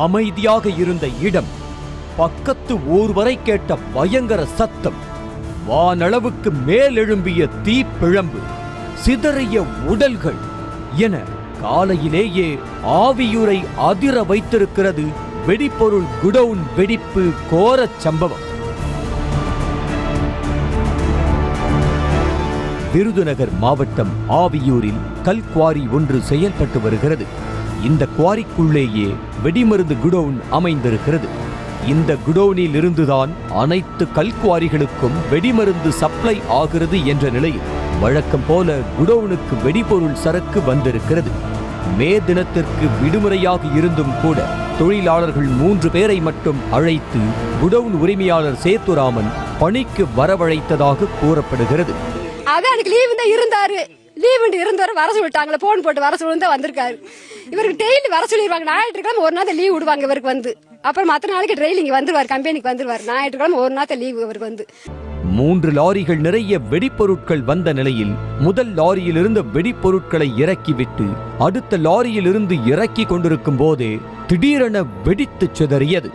அமைதியாக இருந்த இடம் பக்கத்து ஊர் வரை கேட்ட பயங்கர சத்தம், வானளவுக்கு மேலெழும்பிய தீப்பிழம்பு, சிதறிய உடல்கள் என காலையிலேயே ஆவியூரை அதிர வைத்திருக்கிறது வெடிபொருள் குடவுன் வெடிப்பு கோரச் சம்பவம். விருதுநகர் மாவட்டம் ஆவியூரில் கல்குவாரி ஒன்று செயல்பட்டு வருகிறது. இந்த குவாரிக்குள்ளேயே வெடிமருந்து குடவுன் அமைந்திருக்கிறது. இந்த குடவுனில் இருந்துதான் அனைத்து கல்குவாரிகளுக்கும் வெடிமருந்து சப்ளை ஆகிறது என்ற நிலையில் வழக்கம் போல குடவுனுக்கு வெடிபொருள் சரக்கு வந்திருக்கிறது. மே தினத்திற்கு விடுமுறையாக இருந்தும் கூட தொழிலாளர்கள் 3 பேரை மட்டும் அழைத்து குடவுன் உரிமையாளர் சேத்துராமன் பணிக்கு வரவழைத்ததாக கூறப்படுகிறது. அதுக்கு லீவு தான் இருந்தாரு, இருந்தவரை வர சொல்லிட்டாங்களே, போன் போட்டு வர சொல்லி தான் வந்திருக்காரு. இவருக்கு டெய்லி வர சொல்லிடுவாங்க. ஞாயிற்றுக்கிழமை ஒரு நாள் லீவ் விடுவாங்க இவருக்கு வந்து. அப்புறம் மற்ற நாளைக்கு டெய்லி இங்க வந்துருவார், கம்பெனிக்கு வந்துருவார். ஞாயிற்றுக்கிழமை ஒரு நாள் லீவ் இவருக்கு வந்து. 3 லாரிகள் நிறைய வெடிப்பொருட்கள் வந்த நிலையில் முதல் லாரியில் இருந்த வெடிப்பொருட்களை இறக்கிவிட்டு அடுத்த லாரியில் இருந்து இறக்கி கொண்டிருக்கும் போதே திடீரென வெடித்து சிதறியது.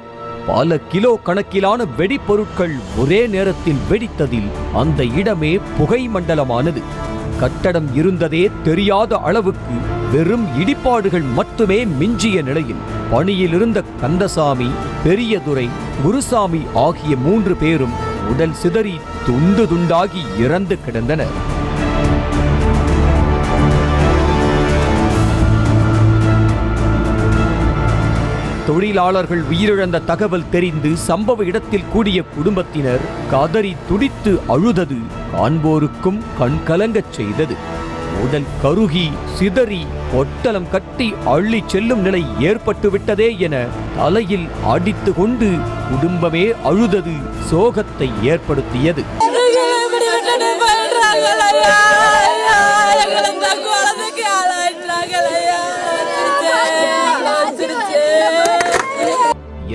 பல கிலோ கணக்கிலான வெடிப்பொருட்கள் ஒரே நேரத்தில் வெடித்ததில் அந்த இடமே புகை மண்டலமானது. கட்டடம் இருந்ததே தெரியாத அளவுக்கு வெறும் இடிபாடுகள் மட்டுமே மிஞ்சிய நிலையில் பணியில் இருந்த கந்தசாமி, பெரியதுரை, குருசாமி ஆகிய 3 பேரும் உடல் சிதறி துண்டு துண்டாகி இறந்து கிடந்தனர். தொழிலாளர்கள் உயிரிழந்த தகவல் தெரிந்து சம்பவ இடத்தில் கூடிய குடும்பத்தினர் கதறி துடித்து அழுதது காண்போருக்கும் கண்கலங்கச் செய்தது. உடல் கருகி சிதறி பொட்டலம் கட்டி அள்ளி செல்லும் நிலை ஏற்பட்டு விட்டதே என தலையில் அடித்து கொண்டு குடும்பமே அழுதது சோகத்தை ஏற்படுத்தியது.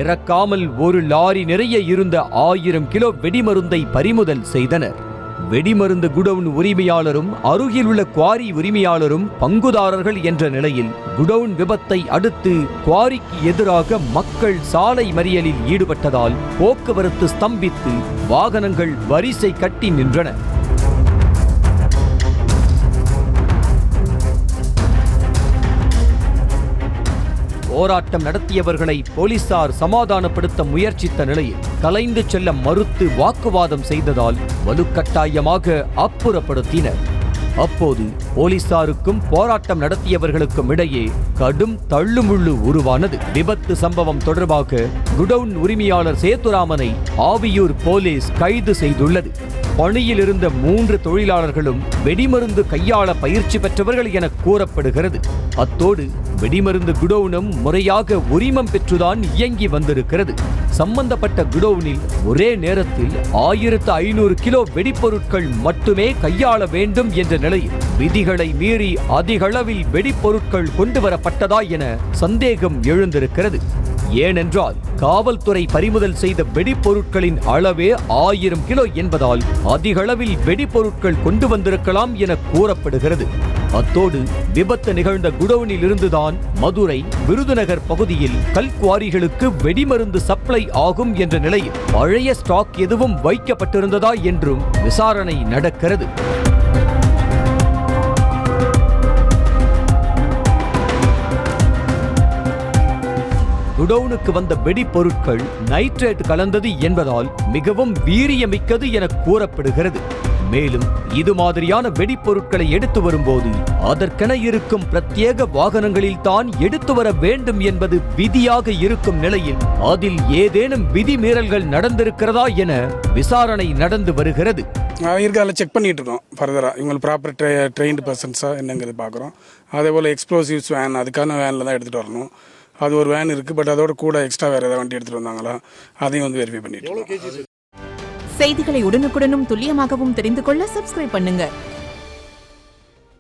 இறக்காமல் ஒரு லாரி நிறைய இருந்த 1000 கிலோ வெடிமருந்தை பறிமுதல் செய்தனர். வெடிமருந்து குடவுன் உரிமையாளரும் அருகில் உள்ள குவாரி உரிமையாளரும் பங்குதாரர்கள் என்ற நிலையில் குடவுன் விபத்தை அடுத்து குவாரிக்கு எதிராக மக்கள் சாலை மறியலில் ஈடுபட்டதால் போக்குவரத்து ஸ்தம்பித்து வாகனங்கள் வரிசை கட்டி நின்றன. போராட்டம் நடத்தியவர்களை போலீசார் சமாதானப்படுத்த முயற்சித்த நிலையில் கலைந்து செல்ல மறுத்து வாக்குவாதம் செய்ததால் வலுக்கட்டாயமாக அப்புறப்படுத்தினர். அப்போது போலீசாருக்கும் போராட்டம் நடத்தியவர்களுக்கும் இடையே கடும் தள்ளுமுள்ளு உருவானது. விபத்து சம்பவம் தொடர்பாக குடவுன் உரிமையாளர் சேத்துராமனை ஆவியூர் போலீஸ் கைது செய்துள்ளது. பணியில் இருந்த 3 தொழிலாளர்களும் வெடிமருந்து கையாள பயிற்சி பெற்றவர்கள் என கூறப்படுகிறது. அத்தோடு வெடிமருந்து குடவுனும் முறையாக உரிமம் பெற்றுதான் இயங்கி வந்திருக்கிறது. சம்பந்தப்பட்ட குடவுனில் ஒரே நேரத்தில் 1500 கிலோ வெடிப்பொருட்கள் மட்டுமே கையாள வேண்டும் என்ற நிலையில் விதிகளை மீறி அதிகளவில் வெடிப்பொருட்கள் கொண்டு வரப்பட்டதா என சந்தேகம் எழுந்திருக்கிறது. ஏனென்றால் காவல்துறை பறிமுதல் செய்த வெடிப்பொருட்களின் அளவே 1000 கிலோ என்பதால் அதிகளவில் வெடிப்பொருட்கள் கொண்டு வந்திருக்கலாம் என கூறப்படுகிறது. அத்தோடு விபத்து நிகழ்ந்த குடவுனில் இருந்துதான் மதுரை, விருதுநகர் பகுதியில் கல்குவாரிகளுக்கு வெடிமருந்து சப்ளை ஆகும் என்ற நிலையில் பழைய ஸ்டாக் எதுவும் வைக்கப்பட்டிருந்ததா என்றும் விசாரணை நடக்கிறது. குடவுனுக்கு வந்த வெடிப்பொருட்கள் நைட்ரேட் கலந்தது என்பதால் மிகவும் வீரியமிக்கது என கூறப்படுகிறது. மேலும் இது மாதிரியான வெடிப்பொருட்களை எடுத்து வரும்போது அதற்கென இருக்கும் பிரத்யேக வாகனங்களில் தான் எடுத்து வர வேண்டும் என்பது விதியாக இருக்கும் நிலையில் அதில் ஏதேனும் விதிமீறல்கள் நடந்திருக்கிறதா என விசாரணை நடந்து வருகிறது. இருக்கால செக் பண்ணிட்டு இருக்கோம். ஃபர்தரா இவங்க ப்ராப்பர் ட்ரெயின்டு பர்சன்ஸா என்னங்கிறது பார்க்குறோம். அதே போல் எக்ஸ்ப்ளோசிவ்ஸ் வேன், அதுக்கான வேனில் தான் எடுத்துகிட்டு வரணும். அது ஒரு வேன் இருக்குது. பட் அதோட கூட எக்ஸ்ட்ரா வேறு ஏதாவது வண்டி எடுத்துகிட்டு வந்தாங்களா அதையும் வந்து வெரிஃபை பண்ணிட்டு. செய்திகளை உடனுக்குடனும் துல்லியமாகவும் தெரிந்து கொள்ள சப்ஸ்கிரைப் பண்ணுங்க.